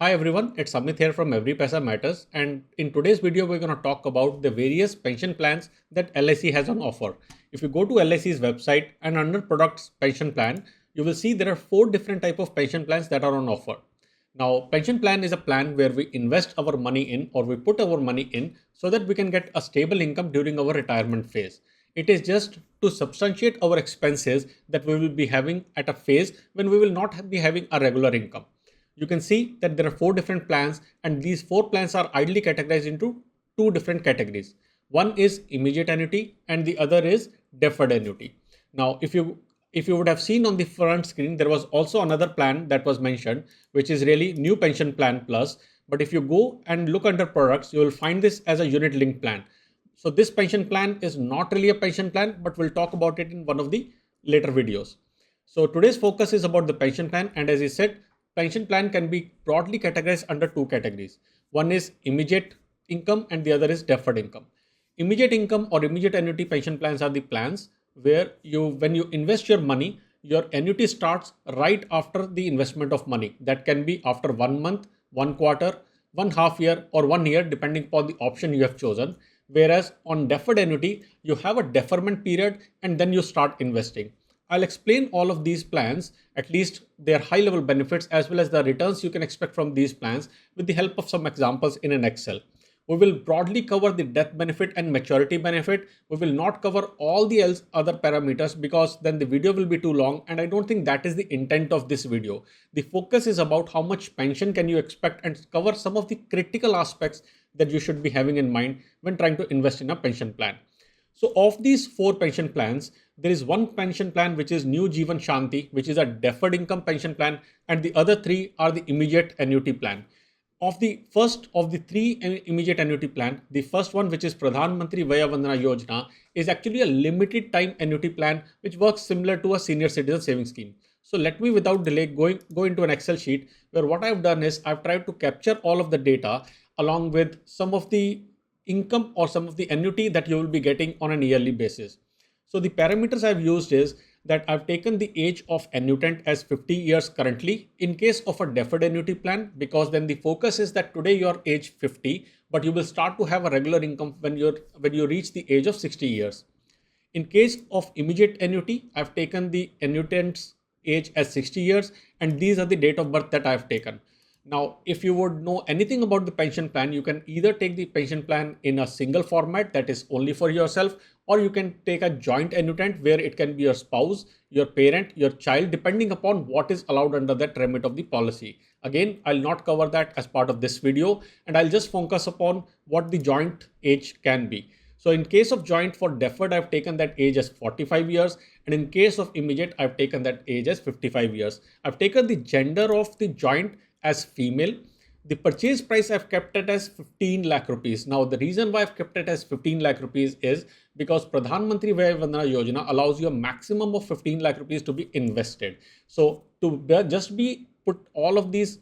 Hi everyone, it's Amit here from Every Paisa Matters, and in today's video we're going to talk about the various pension plans that LIC has on offer. If you go to LIC's website and under products pension plan, you will see there are four different type of pension plans that are on offer. Now, pension plan is a plan where we invest our money in or we put our money in so that we can get a stable income during our retirement phase. It is just to substantiate our expenses that we will be having at a phase when we will not be having a regular income. You can see that there are four different plans, and these four plans are ideally categorized into two different categories. One is immediate annuity and the other is deferred annuity. Now, if you would have seen on the front screen, there was also another plan that was mentioned, which is really new pension plan plus. But if you go and look under products, you will find this as a unit linked plan. So this pension plan is not really a pension plan, but we'll talk about it in one of the later videos. So today's focus is about the pension plan, and as I said, pension plan can be broadly categorized under two categories. One is immediate income and the other is deferred income. Immediate income or immediate annuity pension plans are the plans where when you invest your money, your annuity starts right after the investment of money. That can be after 1 month, 1 quarter, 1/2 year, or 1 year, depending upon the option you have chosen. Whereas on deferred annuity, you have a deferment period and then you start investing. I'll explain all of these plans, at least their high level benefits as well as the returns you can expect from these plans with the help of some examples in an Excel. We will broadly cover the death benefit and maturity benefit. We will not cover all the other parameters because then the video will be too long, and I don't think that is the intent of this video. The focus is about how much pension can you expect and cover some of the critical aspects that you should be having in mind when trying to invest in a pension plan. So of these four pension plans, there is one pension plan which is New Jeevan Shanti, which is a deferred income pension plan, and the other three are the immediate annuity plan. Of the first of the three immediate annuity plan, the first one, which is Pradhan Mantri Vaya Vandana Yojana, is actually a limited time annuity plan which works similar to a senior citizen savings scheme. So let me without delay go into an Excel sheet where what I've done is I've tried to capture all of the data along with some of the income or some of the annuity that you will be getting on an yearly basis. So the parameters I've used is that I've taken the age of annuitant as 50 years currently in case of a deferred annuity plan, because then the focus is that today you're age 50, but you will start to have a regular income when you reach the age of 60 years. In case of immediate annuity, I've taken the annuitant's age as 60 years, and these are the date of birth that I've taken. Now, if you would know anything about the pension plan, you can either take the pension plan in a single format that is only for yourself, or you can take a joint annuitant where it can be your spouse, your parent, your child, depending upon what is allowed under that remit of the policy. Again, I'll not cover that as part of this video, and I'll just focus upon what the joint age can be. So in case of joint for deferred, I've taken that age as 45 years. And in case of immediate, I've taken that age as 55 years. I've taken the gender of the joint as female. The purchase price I've kept it as 15 lakh rupees. Now, the reason why I've kept it as 15 lakh rupees is because Pradhan Mantri Vaya Vandana Yojana allows you a maximum of 15 lakh rupees to be invested. So to just be put all of these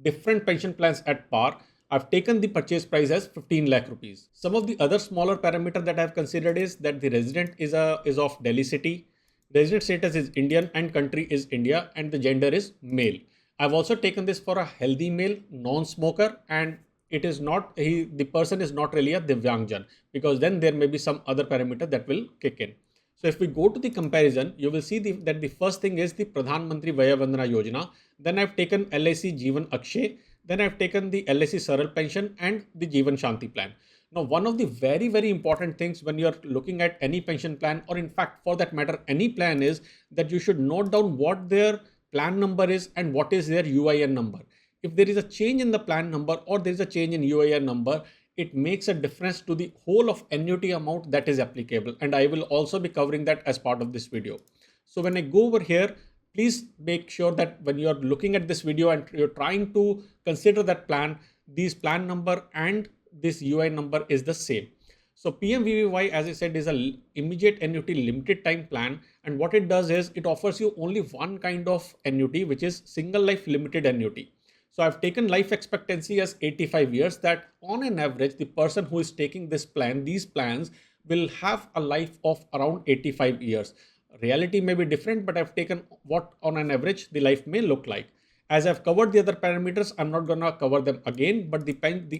different pension plans at par, I've taken the purchase price as 15 lakh rupees. Some of the other smaller parameter that I've considered is that the resident is of Delhi city, resident status is Indian, and country is India, and the gender is male. I've also taken this for a healthy male, non-smoker, and it is not the person is not really a Divyangjan, because then there may be some other parameter that will kick in. So if we go to the comparison, you will see that the first thing is the Pradhan Mantri Vaya Vandana Yojana. Then I've taken LIC Jeevan Akshay. Then I've taken the LIC Saral pension and the Jeevan Shanti plan. Now, one of the very, very important things when you're looking at any pension plan, or in fact, for that matter, any plan, is that you should note down what their plan number is and what is their UIN number. If there is a change in the plan number or there is a change in UIN number, it makes a difference to the whole of annuity amount that is applicable. And I will also be covering that as part of this video. So when I go over here, please make sure that when you're looking at this video and you're trying to consider that plan, these plan number and this UIN number is the same. So PMVVY, as I said, is a immediate annuity limited time plan. And what it does is it offers you only one kind of annuity, which is single life limited annuity. So I've taken life expectancy as 85 years, that on an average, the person who is taking this plan, these plans will have a life of around 85 years. Reality may be different, but I've taken what on an average the life may look like. As I've covered the other parameters, I'm not gonna cover them again, but the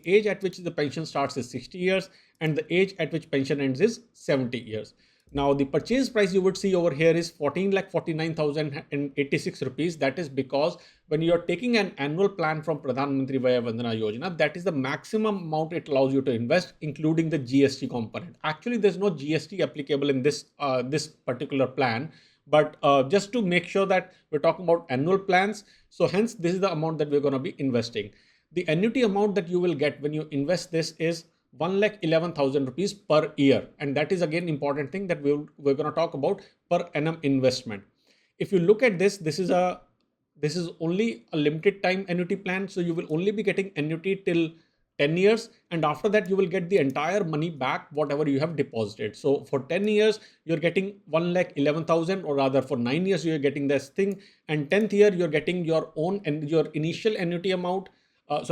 age at which the pension starts is 60 years and the age at which pension ends is 70 years. Now the purchase price you would see over here is 14,49,086 rupees. That is because when you are taking an annual plan from Pradhan Mantri Vaya Vandana Yojana, that is the maximum amount it allows you to invest, including the GST component. Actually, there's no GST applicable in this particular plan, but just to make sure that we're talking about annual plans, so hence this is the amount that we're going to be investing. The annuity amount that you will get when you invest this is 1,11,000 rupees per year, and that is again important thing that we're going to talk about per annum investment. If you look at this, this is only a limited time annuity plan, so you will only be getting annuity till 10 years, and after that you will get the entire money back whatever you have deposited. So for 10 years you're getting 1,11,000, or rather for 9 years you're getting this thing, and 10th year you're getting your own and your initial annuity amount,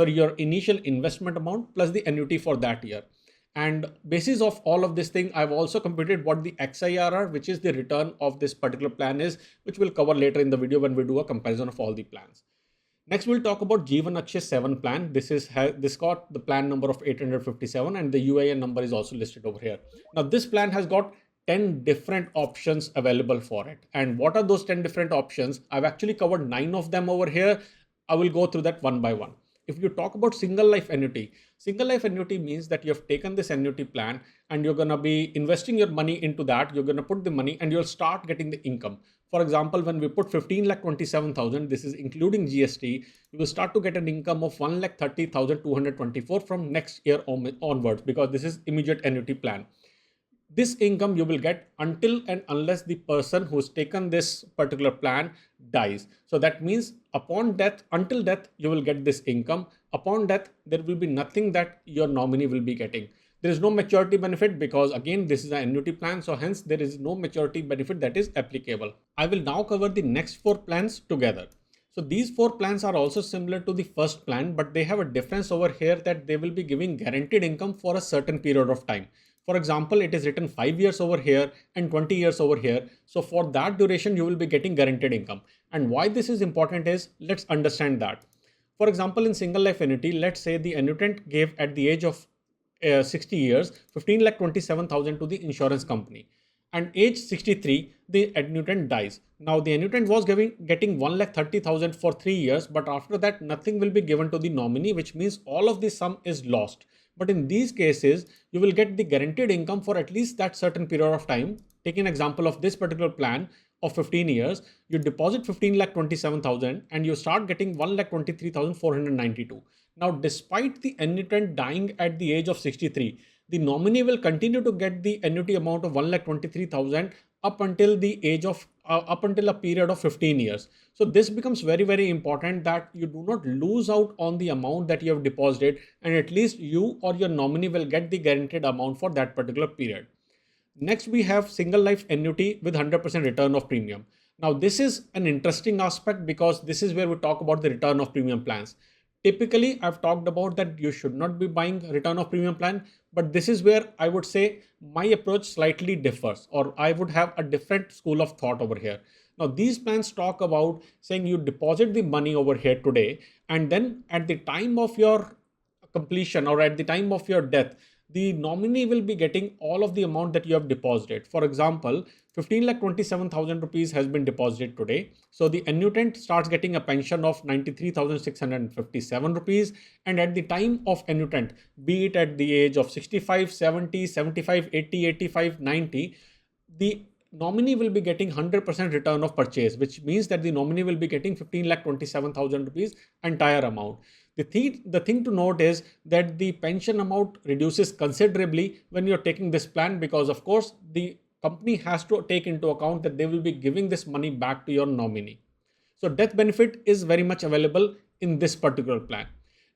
your initial investment amount plus the annuity for that year. And basis of all of this thing, I've also computed what the XIRR, which is the return of this particular plan is, which we'll cover later in the video when we do a comparison of all the plans. Next, we'll talk about Jeevan Akshay 7 plan. This got the plan number of 857 and the UIN number is also listed over here. Now, this plan has got 10 different options available for it. And what are those 10 different options? I've actually covered 9 of them over here. I will go through that one by one. If you talk about single life annuity means that you have taken this annuity plan and you're going to be investing your money into that. You're going to put the money and you'll start getting the income. For example, when we put 15,27,000, this is including GST, you will start to get an income of 1,30,224 from next year onwards, because this is immediate annuity plan. This income you will get until and unless the person who's taken this particular plan dies. So that means upon death, until death, you will get this income. Upon death, there will be nothing that your nominee will be getting. There is no maturity benefit because again, this is an annuity plan. So hence there is no maturity benefit that is applicable. I will now cover the next 4 plans together. So these 4 plans are also similar to the first plan, but they have a difference over here that they will be giving guaranteed income for a certain period of time. For example, it is written 5 years over here and 20 years over here. So for that duration, you will be getting guaranteed income. And why this is important is, let's understand that. For example, in single life annuity, let's say the annuitant gave at the age of 60 years, 15,27,000 to the insurance company. And age 63, the annuitant dies. Now the annuitant was getting 1,30,000 for 3 years, but after that, nothing will be given to the nominee, which means all of the sum is lost. But in these cases, you will get the guaranteed income for at least that certain period of time. Take an example of this particular plan of 15 years. You deposit 15,27,000 and you start getting 1,23,492. Now, despite the annuitant dying at the age of 63, the nominee will continue to get the annuity amount of 1,23,000 up until the age of up until a period of 15 years. So this becomes very, very important that you do not lose out on the amount that you have deposited, and at least you or your nominee will get the guaranteed amount for that particular period. Next, we have single life annuity with 100% return of premium. Now, this is an interesting aspect because this is where we talk about the return of premium plans. Typically, I've talked about that you should not be buying return of premium plan, but this is where I would say my approach slightly differs, or I would have a different school of thought over here. Now, these plans talk about saying you deposit the money over here today, and then at the time of your completion or at the time of your death, the nominee will be getting all of the amount that you have deposited. For example, 15,27,000 rupees has been deposited today. So the annuitant starts getting a pension of 93,657 rupees. And at the time of annuitant, be it at the age of 65, 70, 75, 80, 85, 90, the nominee will be getting 100% return of purchase, which means that the nominee will be getting 15,27,000 rupees entire amount. The thing to note is that the pension amount reduces considerably when you're taking this plan, because of course the company has to take into account that they will be giving this money back to your nominee. So death benefit is very much available in this particular plan.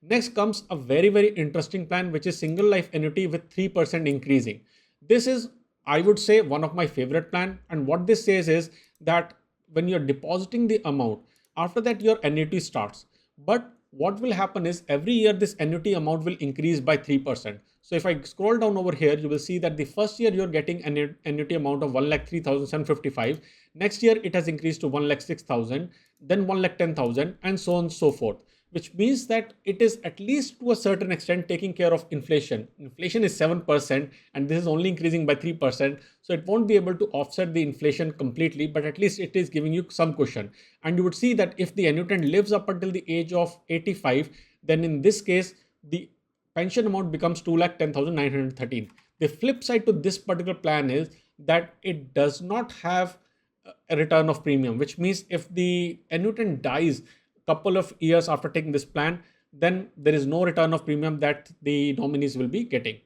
Next comes a very, very interesting plan, which is single life annuity with 3% increasing. This is, I would say, one of my favorite plan. And what this says is that when you're depositing the amount, after that your annuity starts. But what will happen is every year this annuity amount will increase by 3%. So if I scroll down over here, you will see that the first year you're getting an annuity amount of 1,03,755. Next year it has increased to 1,06,000. then 1,10,000, and so on and so forth, which means that it is at least to a certain extent taking care of inflation. Inflation is 7% and this is only increasing by 3%. So it won't be able to offset the inflation completely, but at least it is giving you some cushion. And you would see that if the annuitant lives up until the age of 85, then in this case, the pension amount becomes 2,10,913. The flip side to this particular plan is that it does not have a return of premium, which means if the annuitant dies couple of years after taking this plan, then there is no return of premium that the nominees will be getting.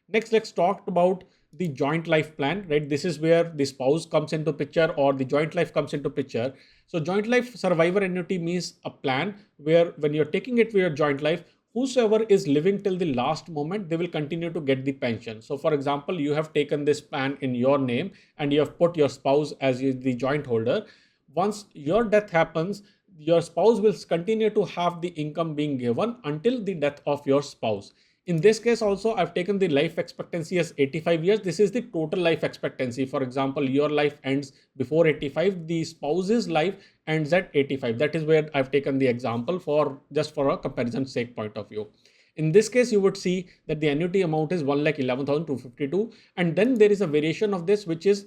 Next, let's talk about the joint life plan, right? This is where the spouse comes into picture or the joint life comes into picture. So joint life survivor annuity means a plan where when you're taking it with your joint life, whosoever is living till the last moment, they will continue to get the pension. So for example, you have taken this plan in your name and you have put your spouse as the joint holder. Once your death happens, your spouse will continue to have the income being given until the death of your spouse. In this case also, I've taken the life expectancy as 85 years. This is the total life expectancy. For example, your life ends before 85, the spouse's life ends at 85. That is where I've taken the example for just for a comparison sake point of view. In this case, you would see that the annuity amount is 1,11,252, and then there is a variation of this, which is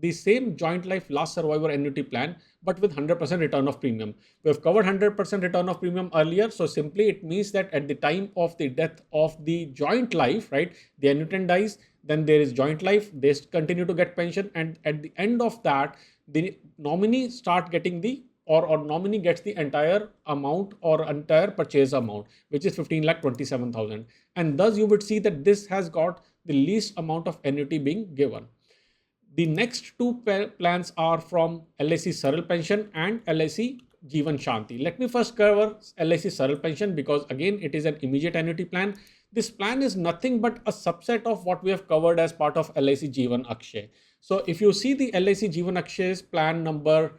the same joint life last survivor annuity plan, but with 100% return of premium. We have covered 100% return of premium earlier. So simply it means that at the time of the death of the joint life, right, the annuitant dies, then there is joint life, they continue to get pension. And at the end of that, the nominee start getting the or nominee gets the entire amount or entire purchase amount, which is 15,27,000. And thus you would see that this has got the least amount of annuity being given. The next two plans are from LIC Saral Pension and LIC Jeevan Shanti. Let me first cover LIC Saral Pension because again, it is an immediate annuity plan. This plan is nothing but a subset of what we have covered as part of LIC Jeevan Akshay. So if you see the LIC Jeevan Akshay's plan number,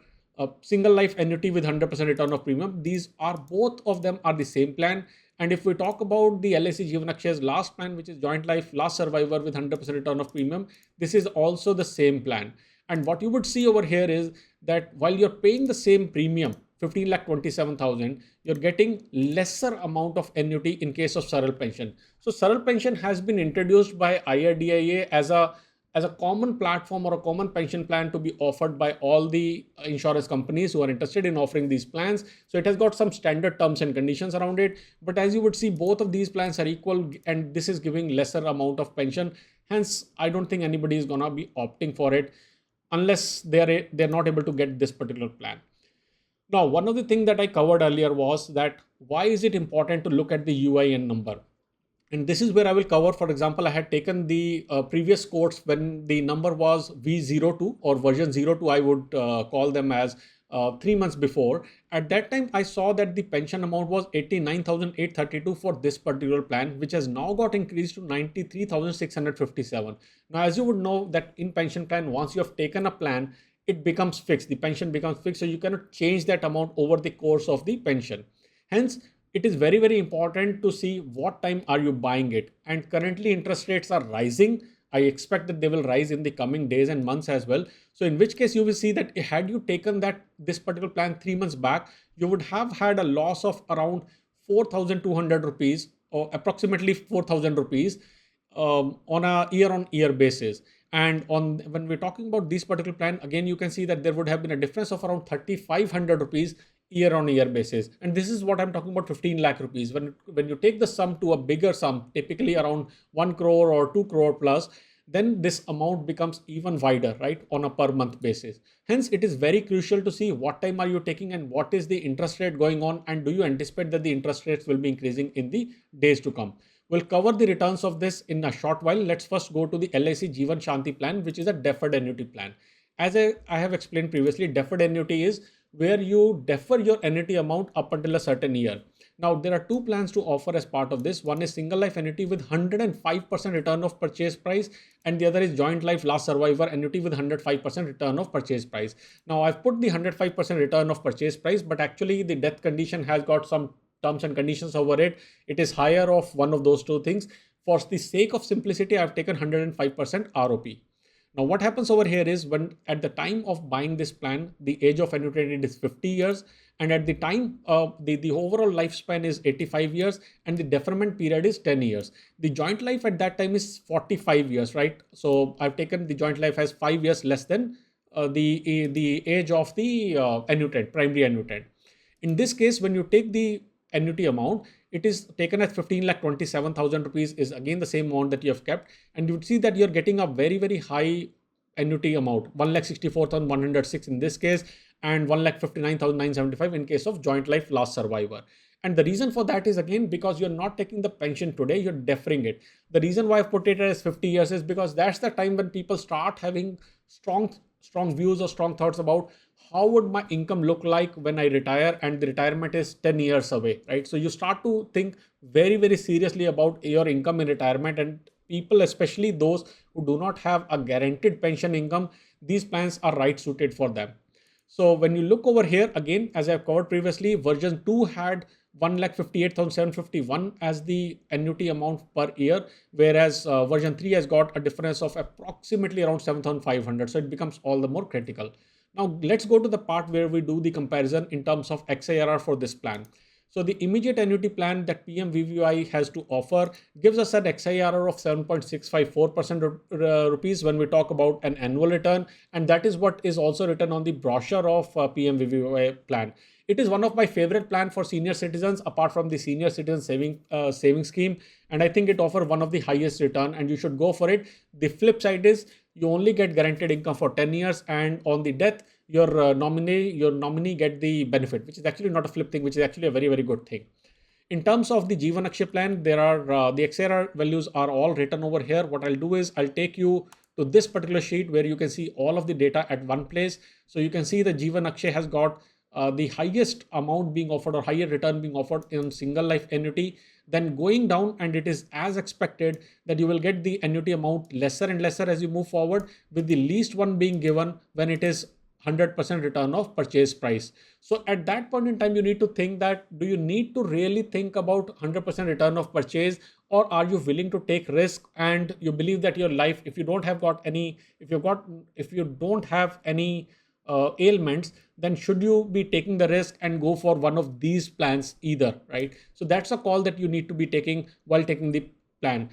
single life annuity with 100% return of premium, these are both of them are the same plan. And if we talk about the LIC Jeevan Akshay's last plan, which is joint life last survivor with 100% return of premium, this is also the same plan. And what you would see over here is that while you're paying the same premium, 15,27,000, you're getting lesser amount of annuity in case of Saral Pension. So Saral Pension has been introduced by IRDAI as a common platform or a common pension plan to be offered by all the insurance companies who are interested in offering these plans. So it has got some standard terms and conditions around it. But as you would see, both of these plans are equal and this is giving lesser amount of pension. Hence, I don't think anybody is going to be opting for it unless they're not able to get this particular plan. Now, one of the things that I covered earlier was that why is it important to look at the UIN number? And this is where I will cover, for example, I had taken the previous quotes when the number was V02 or version 02, I would call them as 3 months before. At that time, I saw that the pension amount was 89,832 for this particular plan, which has now got increased to 93,657. Now, as you would know that in pension plan, once you have taken a plan, it becomes fixed. The pension becomes fixed. So you cannot change that amount over the course of the pension. Hence, it is very, very important to see what time are you buying it. And currently interest rates are rising. I expect that they will rise in the coming days and months as well. So in which case you will see that had you taken this particular plan 3 months back, you would have had a loss of around 4,200 rupees or approximately 4,000 rupees on a year-on-year basis. And when we're talking about this particular plan, again, you can see that there would have been a difference of around 3,500 rupees year-on-year basis. And this is what I'm talking about, 15 lakh rupees. When you take the sum to a bigger sum, typically around 1 crore or 2 crore plus, then this amount becomes even wider, right, on a per month basis. Hence, it is very crucial to see what time are you taking and what is the interest rate going on, and do you anticipate that the interest rates will be increasing in the days to come. We'll cover the returns of this in a short while. Let's first go to the LIC Jeevan Shanti plan, which is a deferred annuity plan. As I have explained previously, deferred annuity is where you defer your annuity amount up until a certain year. Now, there are two plans to offer as part of this. One is single life annuity with 105% return of purchase price, and the other is joint life last survivor annuity with 105% return of purchase price. Now, I've put the 105% return of purchase price, but actually the death condition has got some terms and conditions over it. It is higher of one of those two things. For the sake of simplicity, I've taken 105% ROP. Now, what happens over here is when at the time of buying this plan, the age of annuitant is 50 years, and at the time, the overall lifespan is 85 years, and the deferment period is 10 years. The joint life at that time is 45 years, right? So I've taken the joint life as 5 years less than the age of the annuitant, primary annuitant. In this case, when you take the annuity amount, it is taken as 15 lakh 27,000 rupees, is again the same amount that you have kept, and you would see that you're getting a very, very high annuity amount, 1,64,106 in this case, and 1,59,975 in case of joint life last survivor. And the reason for that is again because you're not taking the pension today, you're deferring it. The reason why I've put it as 50 years is because that's the time when people start having strong views or strong thoughts about how would my income look like when I retire, and the retirement is 10 years away, right? So you start to think very, very seriously about your income in retirement, and people, especially those who do not have a guaranteed pension income, these plans are right suited for them. So when you look over here, again, as I've covered previously, version 2 had 1,58,751 as the annuity amount per year, whereas version 3 has got a difference of approximately around 7,500. So it becomes all the more critical. Now let's go to the part where we do the comparison in terms of XIRR for this plan. So the immediate annuity plan that PMVVY has to offer gives us an XIRR of 7.654% rupees when we talk about an annual return, and that is what is also written on the brochure of PMVVY plan. It is one of my favorite plan for senior citizens apart from the senior citizen saving scheme, and I think it offers one of the highest return, and you should go for it. The flip side is you only get guaranteed income for 10 years, and on the death your nominee get the benefit, which is actually not a flip thing, which is actually a very, very good thing. In terms of the Jeevan Akshay plan, there are the XIRR values are all written over here. What I'll do is I'll take you to this particular sheet where you can see all of the data at one place. So you can see the Jeevan Akshay has got the highest amount being offered or higher return being offered in single life annuity, then going down, and it is as expected that you will get the annuity amount lesser and lesser as you move forward, with the least one being given when it is 100% return of purchase price. So at that point in time, you need to think that do you need to really think about 100% return of purchase, or are you willing to take risk and you believe that your life, if you don't have got any, if you don't have any ailments, then should you be taking the risk and go for one of these plans either, right? So that's a call that you need to be taking while taking the plan.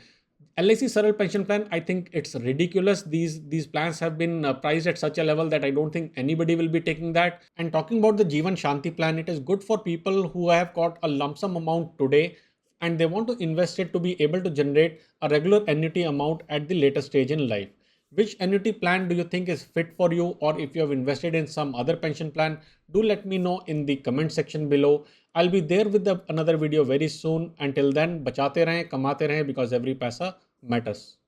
LIC Saral pension plan, I think it's ridiculous. These plans have been priced at such a level that I don't think anybody will be taking that. And talking about the Jeevan Shanti plan, it is good for people who have got a lump sum amount today and they want to invest it to be able to generate a regular annuity amount at the later stage in life. Which annuity plan do you think is fit for you, or if you have invested in some other pension plan, do let me know in the comment section below. I'll be there with another video very soon. Until then, bachate rahein, kamate rahein, because every paisa matters.